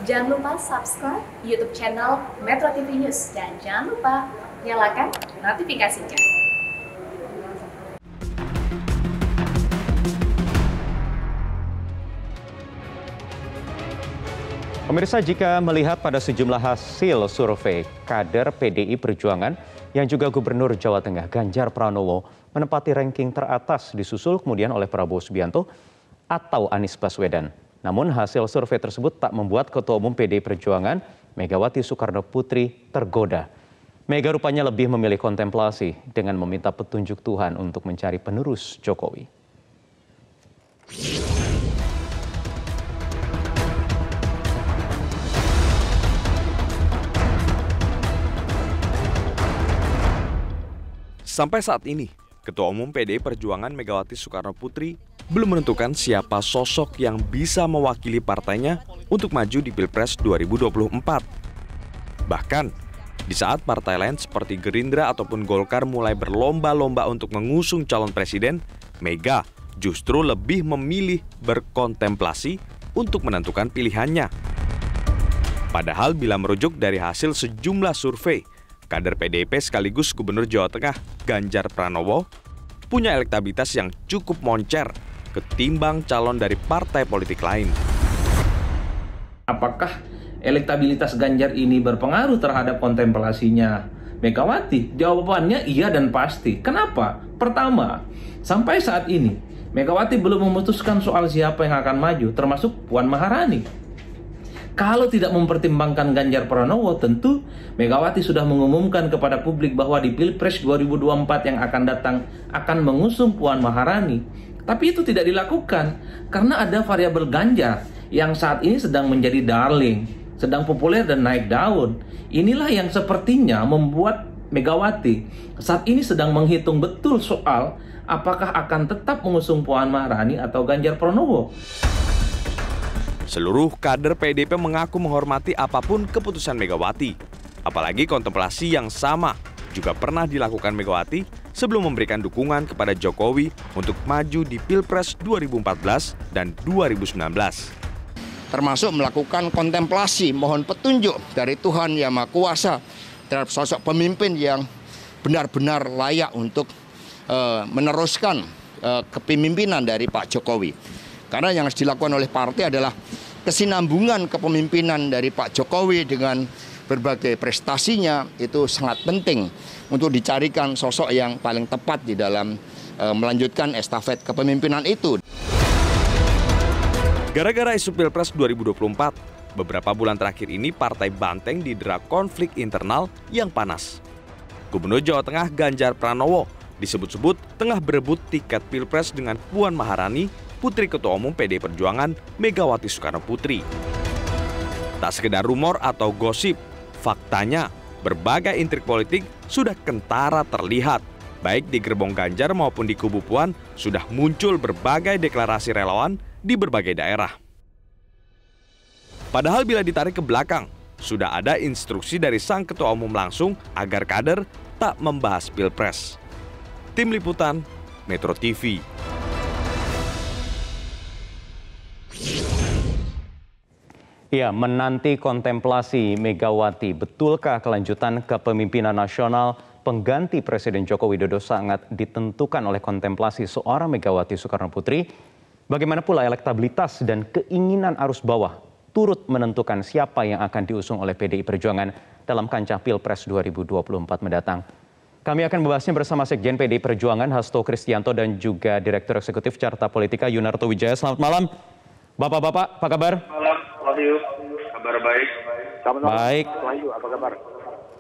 Jangan lupa subscribe YouTube channel Metro TV News dan jangan lupa nyalakan notifikasinya. Pemirsa, jika melihat pada sejumlah hasil survei, kader PDI Perjuangan yang juga Gubernur Jawa Tengah Ganjar Pranowo menempati ranking teratas disusul kemudian oleh Prabowo Subianto atau Anies Baswedan. Namun hasil survei tersebut tak membuat Ketua Umum PDI Perjuangan Megawati Soekarnoputri tergoda. Mega rupanya lebih memilih kontemplasi dengan meminta petunjuk Tuhan untuk mencari penerus Jokowi. Sampai saat ini, Ketua Umum PDI Perjuangan Megawati Soekarnoputri belum menentukan siapa sosok yang bisa mewakili partainya untuk maju di Pilpres 2024. Bahkan, di saat partai lain seperti Gerindra ataupun Golkar mulai berlomba-lomba untuk mengusung calon presiden, Mega justru lebih memilih berkontemplasi untuk menentukan pilihannya. Padahal bila merujuk dari hasil sejumlah survei, kader PDIP sekaligus Gubernur Jawa Tengah Ganjar Pranowo punya elektabilitas yang cukup moncer ketimbang calon dari partai politik lain. Apakah elektabilitas Ganjar ini berpengaruh terhadap kontemplasinya Megawati? Jawabannya iya dan pasti. Kenapa? Pertama, sampai saat ini Megawati belum memutuskan soal siapa yang akan maju, termasuk Puan Maharani. Kalau tidak mempertimbangkan Ganjar Pranowo, tentu Megawati sudah mengumumkan kepada publik bahwa di Pilpres 2024 yang akan datang akan mengusung Puan Maharani. Tapi itu tidak dilakukan karena ada variabel Ganjar yang saat ini sedang menjadi darling, sedang populer dan naik daun. Inilah yang sepertinya membuat Megawati saat ini sedang menghitung betul soal apakah akan tetap mengusung Puan Maharani atau Ganjar Pranowo. Seluruh kader PDIP mengaku menghormati apapun keputusan Megawati. Apalagi kontemplasi yang sama juga pernah dilakukan Megawati sebelum memberikan dukungan kepada Jokowi untuk maju di Pilpres 2014 dan 2019. Termasuk melakukan kontemplasi, mohon petunjuk dari Tuhan Yang Maha Kuasa terhadap sosok pemimpin yang benar-benar layak untuk meneruskan kepemimpinan dari Pak Jokowi. Karena yang harus dilakukan oleh partai adalah kesinambungan kepemimpinan dari Pak Jokowi dengan berbagai prestasinya itu sangat penting untuk dicarikan sosok yang paling tepat di dalam melanjutkan estafet kepemimpinan itu. Gara-gara isu Pilpres 2024, beberapa bulan terakhir ini Partai Banteng didera konflik internal yang panas. Gubernur Jawa Tengah Ganjar Pranowo disebut-sebut tengah berebut tiket Pilpres dengan Puan Maharani, putri Ketua Umum PDI Perjuangan Megawati Soekarnoputri. Tak sekedar rumor atau gosip, faktanya berbagai intrik politik sudah kentara terlihat. Baik di gerbong Ganjar maupun di kubu Puan sudah muncul berbagai deklarasi relawan di berbagai daerah. Padahal bila ditarik ke belakang, sudah ada instruksi dari sang Ketua Umum langsung agar kader tak membahas Pilpres. Tim Liputan, Metro TV. Ya, menanti kontemplasi Megawati, betulkah kelanjutan kepemimpinan nasional pengganti Presiden Joko Widodo sangat ditentukan oleh kontemplasi seorang Megawati Soekarnoputri? Bagaimana pula elektabilitas dan keinginan arus bawah turut menentukan siapa yang akan diusung oleh PDI Perjuangan dalam kancah Pilpres 2024 mendatang. Kami akan membahasnya bersama Sekjen PDI Perjuangan Hasto Kristianto dan juga Direktur Eksekutif Carta Politika Yunarto Wijaya. Selamat malam, Bapak-bapak, apa kabar? Malam, Wahyu. Kabar baik. Baik. Wahyu, apa kabar?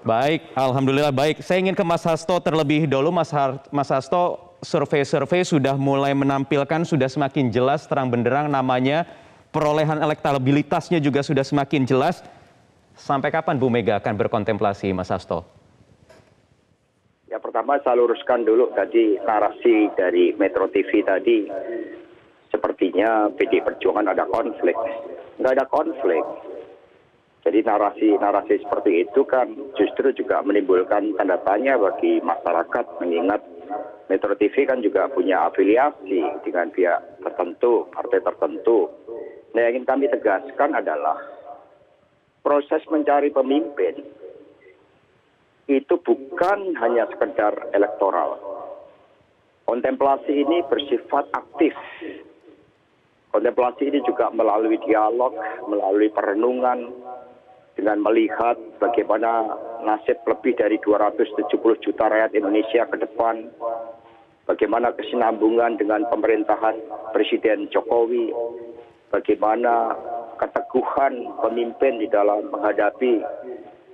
Baik, alhamdulillah baik. Saya ingin ke Mas Hasto terlebih dahulu. Mas Hasto, survei-survei sudah mulai menampilkan, sudah semakin jelas terang benderang namanya, perolehan elektabilitasnya juga sudah semakin jelas. Sampai kapan Bu Mega akan berkontemplasi, Mas Hasto? Ya, pertama saya luruskan dulu tadi narasi dari Metro TV tadi. Sepertinya PDI Perjuangan ada konflik. Nggak ada konflik. Jadi narasi seperti itu kan justru juga menimbulkan tanda tanya bagi masyarakat, mengingat Metro TV kan juga punya afiliasi dengan pihak tertentu, partai tertentu. Nah, yang ingin kami tegaskan adalah proses mencari pemimpin itu bukan hanya sekedar elektoral. Kontemplasi ini bersifat aktif. Kontemplasi ini juga melalui dialog, melalui perenungan, dengan melihat bagaimana nasib lebih dari 270 juta rakyat Indonesia ke depan, bagaimana kesinambungan dengan pemerintahan Presiden Jokowi, bagaimana keteguhan pemimpin di dalam menghadapi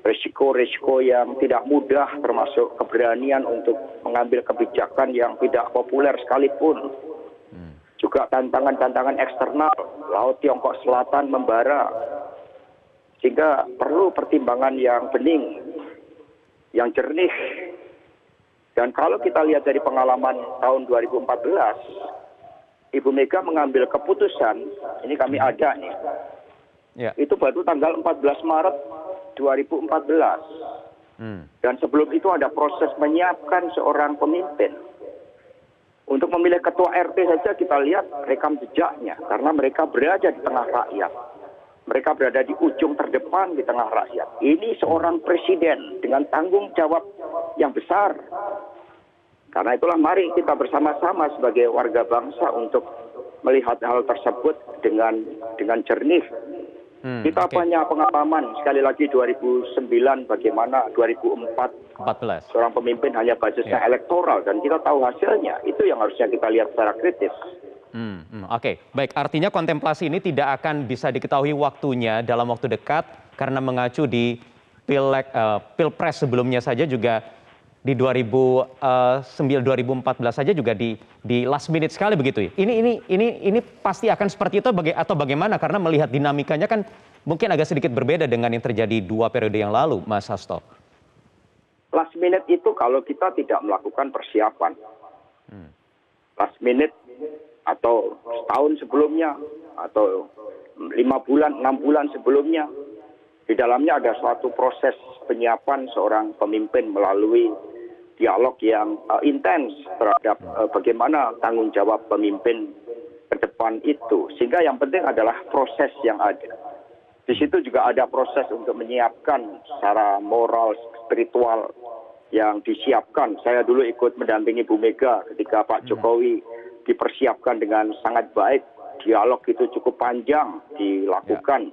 risiko-risiko yang tidak mudah, termasuk keberanian untuk mengambil kebijakan yang tidak populer sekalipun. Juga tantangan-tantangan eksternal, Laut Tiongkok Selatan membara, sehingga perlu pertimbangan yang bening, yang jernih. Dan kalau kita lihat dari pengalaman tahun 2014, Ibu Mega mengambil keputusan, ini kami ada nih, itu baru tanggal 14 Maret 2014. Dan sebelum itu ada proses menyiapkan seorang pemimpin. Untuk memilih ketua RT saja kita lihat rekam jejaknya, karena mereka berada di tengah rakyat. Mereka berada di ujung terdepan di tengah rakyat. Ini seorang presiden dengan tanggung jawab yang besar. Karena itulah mari kita bersama-sama sebagai warga bangsa untuk melihat hal tersebut dengan jernih. Kita punya pengalaman, sekali lagi 2009 bagaimana 2014 seorang pemimpin hanya basisnya elektoral, dan kita tahu hasilnya. Itu yang harusnya kita lihat secara kritis. Oke, baik. Artinya kontemplasi ini tidak akan bisa diketahui waktunya dalam waktu dekat karena mengacu di Pilpres sebelumnya saja, juga di 2014 saja juga di last minute sekali begitu ya. Ini pasti akan seperti itu atau bagaimana, karena melihat dinamikanya kan mungkin agak sedikit berbeda dengan yang terjadi 2 periode yang lalu, Mas Hasto. Last minute itu kalau kita tidak melakukan persiapan. Last minute atau setahun sebelumnya, atau 5 bulan, 6 bulan sebelumnya, di dalamnya ada suatu proses penyiapan seorang pemimpin melalui dialog yang intens terhadap bagaimana tanggung jawab pemimpin ke depan itu. Sehingga yang penting adalah proses yang ada. Di situ juga ada proses untuk menyiapkan secara moral, spiritual yang disiapkan. Saya dulu ikut mendampingi Bu Mega ketika Pak Jokowi dipersiapkan dengan sangat baik, dialog itu cukup panjang dilakukan,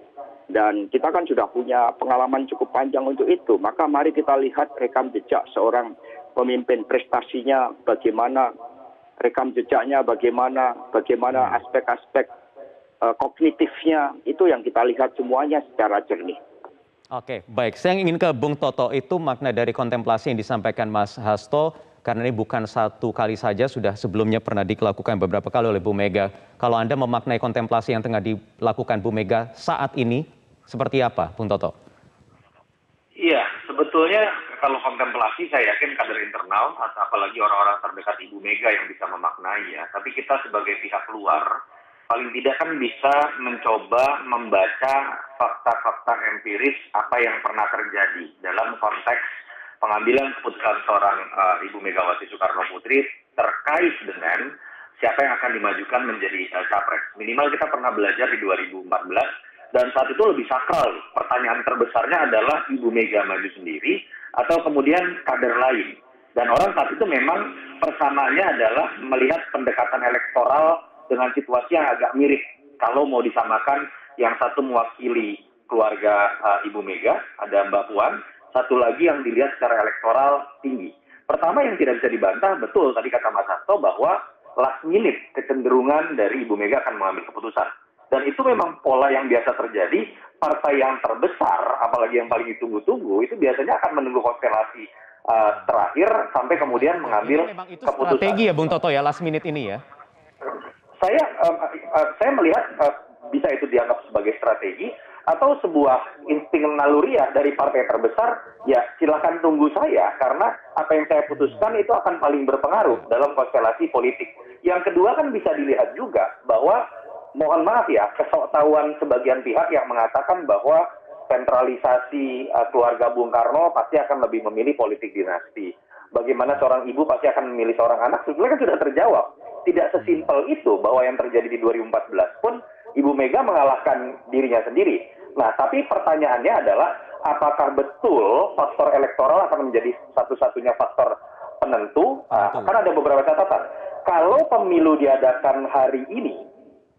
dan kita kan sudah punya pengalaman cukup panjang untuk itu. Maka mari kita lihat rekam jejak seorang pemimpin, prestasinya bagaimana, rekam jejaknya bagaimana aspek-aspek kognitifnya, itu yang kita lihat semuanya secara jernih. Oke, baik. Saya ingin ke Bung Toto, itu makna dari kontemplasi yang disampaikan Mas Hasto, karena ini bukan satu kali saja, sudah sebelumnya pernah dilakukan beberapa kali oleh Bu Mega. Kalau Anda memaknai kontemplasi yang tengah dilakukan Bu Mega saat ini, seperti apa, Bung Toto? Iya, sebetulnya kalau kontemplasi saya yakin kader internal, atau apalagi orang-orang terdekat Ibu Mega yang bisa memaknai ya. Tapi kita sebagai pihak luar, paling tidak kan bisa mencoba membaca fakta-fakta empiris apa yang pernah terjadi dalam konteks pengambilan keputusan seorang Ibu Megawati Soekarno Putri terkait dengan siapa yang akan dimajukan menjadi capres. Minimal kita pernah belajar di 2014, dan saat itu lebih sakral. Pertanyaan terbesarnya adalah Ibu Mega maju sendiri atau kemudian kader lain. Dan orang saat itu memang persamaannya adalah melihat pendekatan elektoral dengan situasi yang agak mirip. Kalau mau disamakan, yang satu mewakili keluarga Ibu Mega, ada Mbak Puan, satu lagi yang dilihat secara elektoral tinggi. Pertama yang tidak bisa dibantah, betul tadi kata Mas Hasto bahwa last minute kecenderungan dari Ibu Mega akan mengambil keputusan. Dan itu memang pola yang biasa terjadi, partai yang terbesar, apalagi yang paling ditunggu-tunggu, itu biasanya akan menunggu konstelasi terakhir sampai kemudian mengambil itu keputusan. Strategi ya Bung Toto ya, last minute ini ya? Saya melihat bisa itu dianggap sebagai strategi, atau sebuah insting naluriah dari partai terbesar, ya silakan tunggu saya, karena apa yang saya putuskan itu akan paling berpengaruh dalam konstelasi politik. Yang kedua kan bisa dilihat juga bahwa, mohon maaf ya, kesoktahuan sebagian pihak yang mengatakan bahwa sentralisasi keluarga Bung Karno pasti akan lebih memilih politik dinasti. Bagaimana seorang ibu pasti akan memilih seorang anak, sebetulnya kan sudah terjawab. Tidak sesimpel itu bahwa yang terjadi di 2014 pun Ibu Mega mengalahkan dirinya sendiri. Nah, tapi pertanyaannya adalah apakah betul faktor elektoral akan menjadi satu-satunya faktor penentu? Kan ada beberapa catatan. Kalau pemilu diadakan hari ini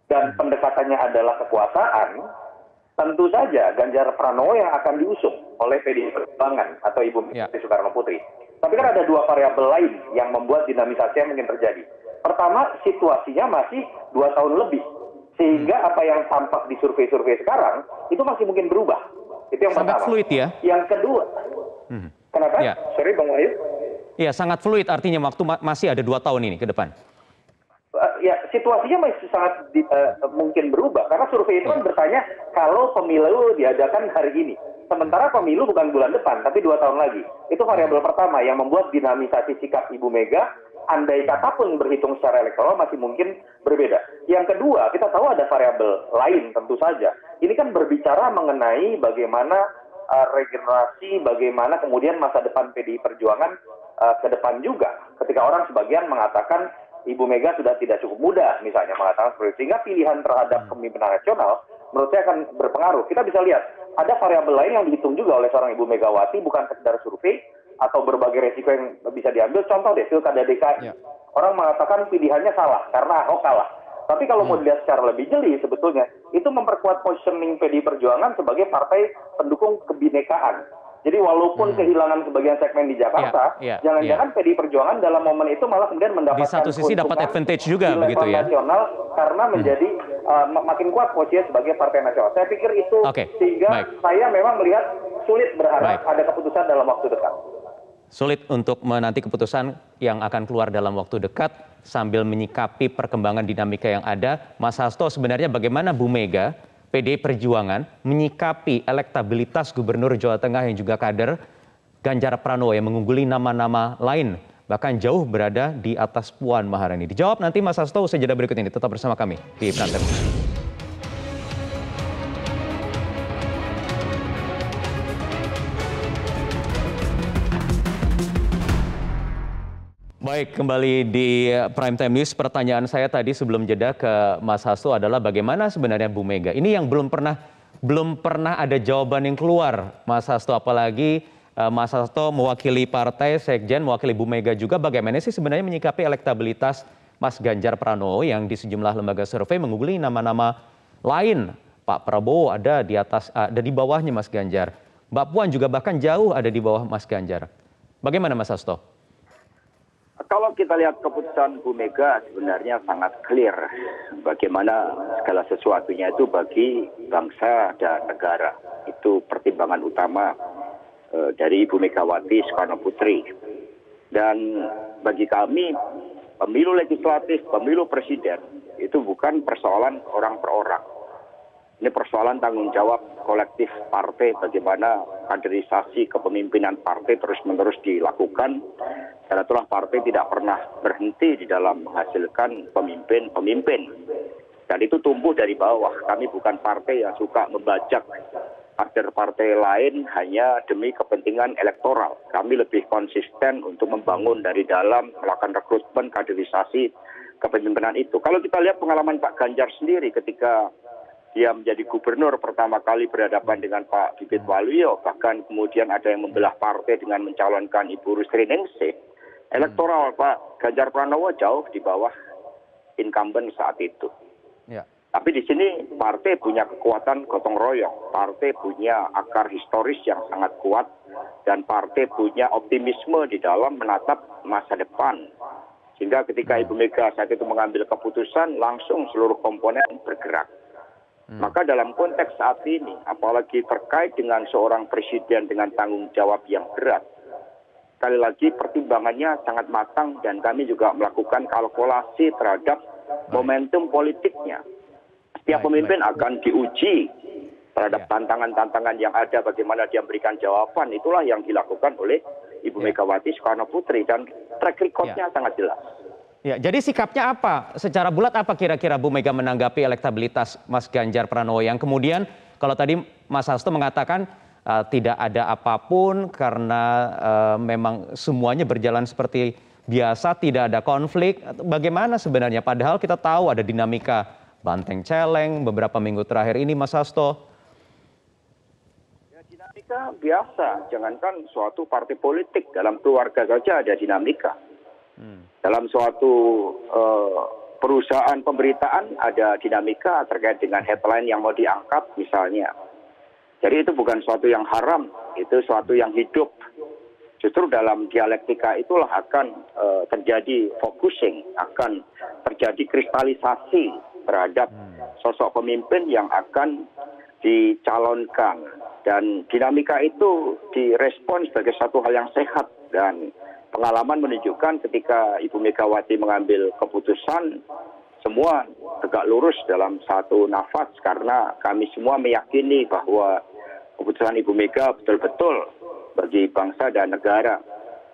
dan pendekatannya adalah kekuasaan, tentu saja Ganjar Pranowo yang akan diusung oleh PDI Perjuangan atau Ibu Megawati Soekarno Putri. Tapi kan ada dua variabel lain yang membuat dinamisasi yang mungkin terjadi. Pertama, situasinya masih 2 tahun lebih. Sehingga apa yang tampak di survei-survei sekarang, itu masih mungkin berubah. Itu yang Sangat pertama. fluid ya? Yang kedua, kenapa? Ya. Sorry Bang Wahyu. Iya, sangat fluid artinya waktu masih ada 2 tahun ini ke depan. Ya, situasinya masih sangat mungkin berubah. Karena survei itu kan bertanya kalau pemilu diadakan hari ini. Sementara pemilu bukan bulan depan, tapi 2 tahun lagi. Itu variabel pertama yang membuat dinamisasi sikap Ibu Mega, andai kata pun berhitung secara elektoral masih mungkin berbeda. Yang kedua, kita tahu ada variabel lain tentu saja. Ini kan berbicara mengenai bagaimana regenerasi, bagaimana kemudian masa depan PDI Perjuangan ke depan juga. Ketika orang sebagian mengatakan Ibu Mega sudah tidak cukup muda, misalnya mengatakan seperti itu. Sehingga pilihan terhadap kepemimpinan nasional menurut saya akan berpengaruh. Kita bisa lihat, ada variabel lain yang dihitung juga oleh seorang Ibu Megawati, bukan sekedar survei, atau berbagai resiko yang bisa diambil. Contoh deh, Pilkada DKI. Orang mengatakan pilihannya salah, karena Ahok kalah. Tapi kalau mau dilihat secara lebih jeli, sebetulnya, itu memperkuat positioning PDI Perjuangan sebagai partai pendukung kebinekaan. Jadi walaupun kehilangan sebagian segmen di Jakarta, jangan-jangan PDI Perjuangan dalam momen itu malah kemudian mendapatkan di satu sisi dapat advantage juga di begitu level ya. nasional karena menjadi makin kuat posisinya sebagai partai nasional. Saya pikir itu sehingga saya memang melihat sulit berharap ada keputusan dalam waktu dekat. Sulit untuk menanti keputusan yang akan keluar dalam waktu dekat sambil menyikapi perkembangan dinamika yang ada. Mas Hasto, sebenarnya bagaimana Bu Mega, PDI Perjuangan menyikapi elektabilitas Gubernur Jawa Tengah yang juga kader Ganjar Pranowo yang mengungguli nama-nama lain, bahkan jauh berada di atas Puan Maharani? Dijawab nanti Mas Hasto usai jeda berikut ini. Tetap bersama kami di Prime Time. Baik, kembali di Prime Time News. Pertanyaan saya tadi sebelum jeda ke Mas Hasto adalah bagaimana sebenarnya Bu Mega? Ini yang belum pernah ada jawaban yang keluar, Mas Hasto. Apalagi Mas Hasto mewakili partai, sekjen, mewakili Bu Mega juga. Bagaimana sih sebenarnya menyikapi elektabilitas Mas Ganjar Pranowo yang di sejumlah lembaga survei mengungguli nama-nama lain? Pak Prabowo ada di atas, ada di bawahnya Mas Ganjar. Mbak Puan juga bahkan jauh ada di bawah Mas Ganjar. Bagaimana Mas Hasto? Kalau kita lihat keputusan Bu Mega sebenarnya sangat clear bagaimana segala sesuatunya itu bagi bangsa dan negara. Itu pertimbangan utama dari Ibu Megawati Soekarno Putri. Dan bagi kami pemilu legislatif, pemilu presiden itu bukan persoalan orang per orang. Ini persoalan tanggung jawab kolektif partai, bagaimana kaderisasi kepemimpinan partai terus-menerus dilakukan. Karena itulah partai tidak pernah berhenti di dalam menghasilkan pemimpin-pemimpin. Dan itu tumbuh dari bawah. Kami bukan partai yang suka membajak kader partai lain hanya demi kepentingan elektoral. Kami lebih konsisten untuk membangun dari dalam, melakukan rekrutmen, kaderisasi kepemimpinan itu. Kalau kita lihat pengalaman Pak Ganjar sendiri ketika dia menjadi gubernur pertama kali berhadapan dengan Pak Bibit Waluyo, bahkan kemudian ada yang membelah partai dengan mencalonkan Ibu Rusli Ningsih. Elektoral Pak Ganjar Pranowo jauh di bawah incumbent saat itu. Tapi di sini partai punya kekuatan gotong royong, partai punya akar historis yang sangat kuat, dan partai punya optimisme di dalam menatap masa depan. Sehingga ketika Ibu Mega saat itu mengambil keputusan, langsung seluruh komponen bergerak. Maka dalam konteks saat ini, apalagi terkait dengan seorang presiden dengan tanggung jawab yang berat, sekali lagi pertimbangannya sangat matang dan kami juga melakukan kalkulasi terhadap momentum politiknya. Setiap pemimpin akan diuji terhadap tantangan-tantangan yang ada, bagaimana dia memberikan jawaban. Itulah yang dilakukan oleh Ibu Megawati Soekarno Putri dan track record-nya sangat jelas. Ya, jadi sikapnya apa? Secara bulat apa kira-kira Bu Mega menanggapi elektabilitas Mas Ganjar Pranowo yang kemudian kalau tadi Mas Hasto mengatakan tidak ada apapun karena memang semuanya berjalan seperti biasa, tidak ada konflik. Bagaimana sebenarnya? Padahal kita tahu ada dinamika banteng celeng beberapa minggu terakhir ini, Mas Hasto. Dinamika biasa, jangankan suatu partai politik, dalam keluarga saja ada dinamika. Dalam suatu perusahaan pemberitaan ada dinamika terkait dengan headline yang mau diangkat misalnya. Jadi itu bukan suatu yang haram, itu suatu yang hidup. Justru dalam dialektika itulah akan terjadi focusing, akan terjadi kristalisasi terhadap sosok pemimpin yang akan dicalonkan. Dan dinamika itu direspon sebagai satu hal yang sehat. Dan pengalaman menunjukkan ketika Ibu Megawati mengambil keputusan, semua tegak lurus dalam satu nafas. Karena kami semua meyakini bahwa keputusan Ibu Mega betul-betul bagi bangsa dan negara.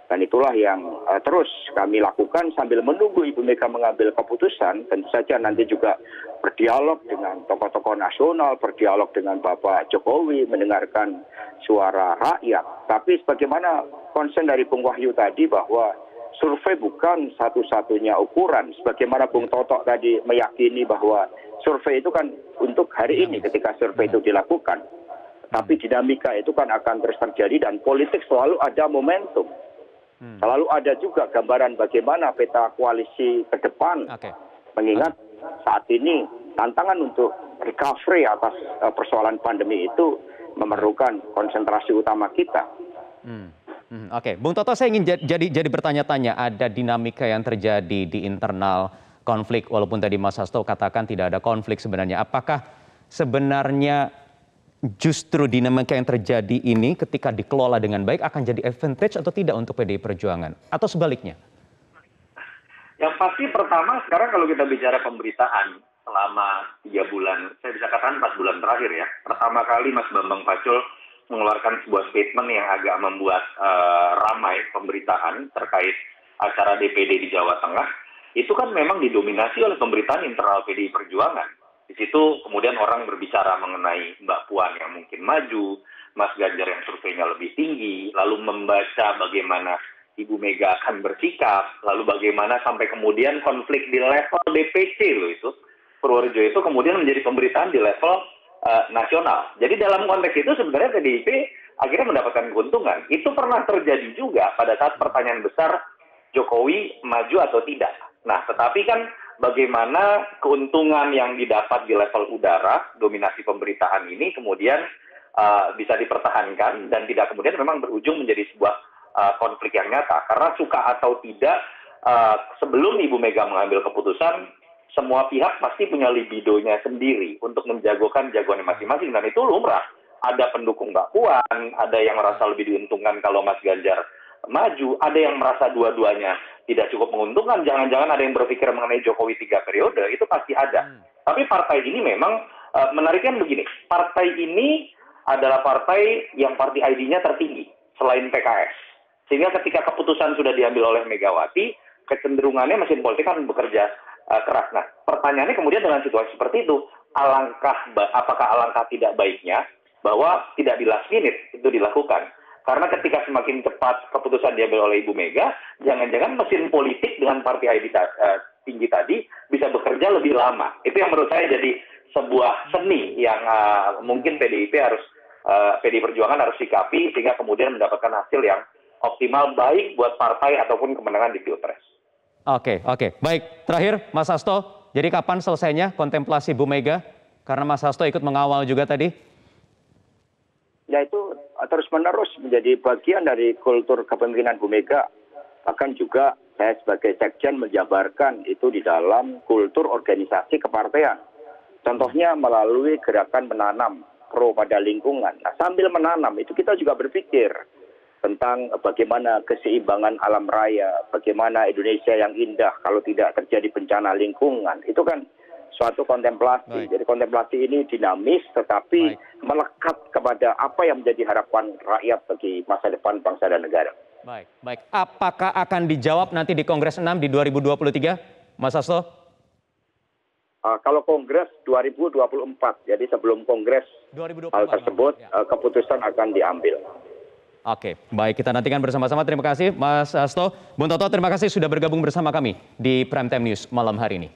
Dan itulah yang terus kami lakukan sambil menunggu Ibu Mega mengambil keputusan. Tentu saja nanti juga berdialog dengan tokoh-tokoh nasional, berdialog dengan Bapak Jokowi, mendengarkan suara rakyat. Tapi sebagaimana konsen dari Bung Wahyu tadi bahwa survei bukan satu-satunya ukuran. Sebagaimana Bung Totok tadi meyakini bahwa survei itu kan untuk hari ini ketika survei itu dilakukan. Tapi dinamika itu kan akan terus terjadi dan politik selalu ada momentum. Selalu ada juga gambaran bagaimana peta koalisi ke depan. Mengingat saat ini tantangan untuk recovery atas persoalan pandemi itu memerlukan konsentrasi utama kita. Oke, Bung Toto, saya ingin jadi bertanya-tanya, ada dinamika yang terjadi di internal konflik, walaupun tadi Mas Hasto katakan tidak ada konflik sebenarnya. Apakah sebenarnya justru dinamika yang terjadi ini ketika dikelola dengan baik akan jadi advantage atau tidak untuk PDI Perjuangan? Atau sebaliknya? Yang pasti pertama sekarang kalau kita bicara pemberitaan selama 3 bulan, saya bisa katakan 4 bulan terakhir ya. Pertama kali Mas Bambang Pacul mengeluarkan sebuah statement yang agak membuat ramai pemberitaan terkait acara DPD di Jawa Tengah. Itu kan memang didominasi oleh pemberitaan internal PDI Perjuangan. Di situ kemudian orang berbicara mengenai Mbak Puan yang mungkin maju, Mas Ganjar yang surveinya lebih tinggi, lalu membaca bagaimana Ibu Mega akan bersikap, lalu bagaimana sampai kemudian konflik di level DPC loh itu, Purworejo itu kemudian menjadi pemberitaan di level nasional. Jadi dalam konteks itu sebenarnya PDIP akhirnya mendapatkan keuntungan. Itu pernah terjadi juga pada saat pertanyaan besar Jokowi maju atau tidak. Nah, tetapi kan bagaimana keuntungan yang didapat di level udara, dominasi pemberitaan ini kemudian bisa dipertahankan dan tidak kemudian memang berujung menjadi sebuah konflik yang nyata. Karena suka atau tidak, sebelum Ibu Mega mengambil keputusan, semua pihak pasti punya libidonya sendiri untuk menjagokan jagoannya masing-masing. Dan itu lumrah. Ada pendukung Mbak Puan, ada yang merasa lebih diuntungkan kalau Mas Ganjar maju, ada yang merasa dua-duanya tidak cukup menguntungkan, jangan-jangan ada yang berpikir mengenai Jokowi 3 periode, itu pasti ada. Tapi partai ini memang menariknya begini, partai ini adalah partai yang party ID-nya tertinggi selain PKS. Sehingga ketika keputusan sudah diambil oleh Megawati, kecenderungannya mesin politik kan bekerja keras. Nah, pertanyaannya kemudian dengan situasi seperti itu, apakah alangkah tidak baiknya bahwa tidak di last minute itu dilakukan? Karena ketika semakin cepat keputusan diambil oleh Ibu Mega, jangan-jangan mesin politik dengan partai ID tinggi tadi bisa bekerja lebih lama. Itu yang menurut saya jadi sebuah seni yang mungkin PDI Perjuangan harus sikapi sehingga kemudian mendapatkan hasil yang optimal baik buat partai ataupun kemenangan di Pilpres. Oke. Baik, terakhir Mas Hasto, jadi kapan selesainya kontemplasi Bu Mega? Karena Mas Hasto ikut mengawal juga tadi. Ya itu terus-menerus menjadi bagian dari kultur kepemimpinan Bu Mega. Bahkan juga saya sebagai sekjen menjabarkan itu di dalam kultur organisasi kepartean. Contohnya melalui gerakan menanam pro pada lingkungan. Nah, sambil menanam itu kita juga berpikir tentang bagaimana keseimbangan alam raya, bagaimana Indonesia yang indah kalau tidak terjadi bencana lingkungan. Itu kan suatu kontemplasi. Jadi kontemplasi ini dinamis tetapi melekat kepada apa yang menjadi harapan rakyat bagi masa depan bangsa dan negara. Baik. Apakah akan dijawab nanti di Kongres 6 di 2023, Mas Hasto? Kalau Kongres 2024, jadi sebelum Kongres 2024, hal tersebut keputusan akan diambil. Oke, baik, kita nantikan bersama-sama. Terima kasih Mas Hasto. Bung Toto, terima kasih sudah bergabung bersama kami di Prime Time News malam hari ini.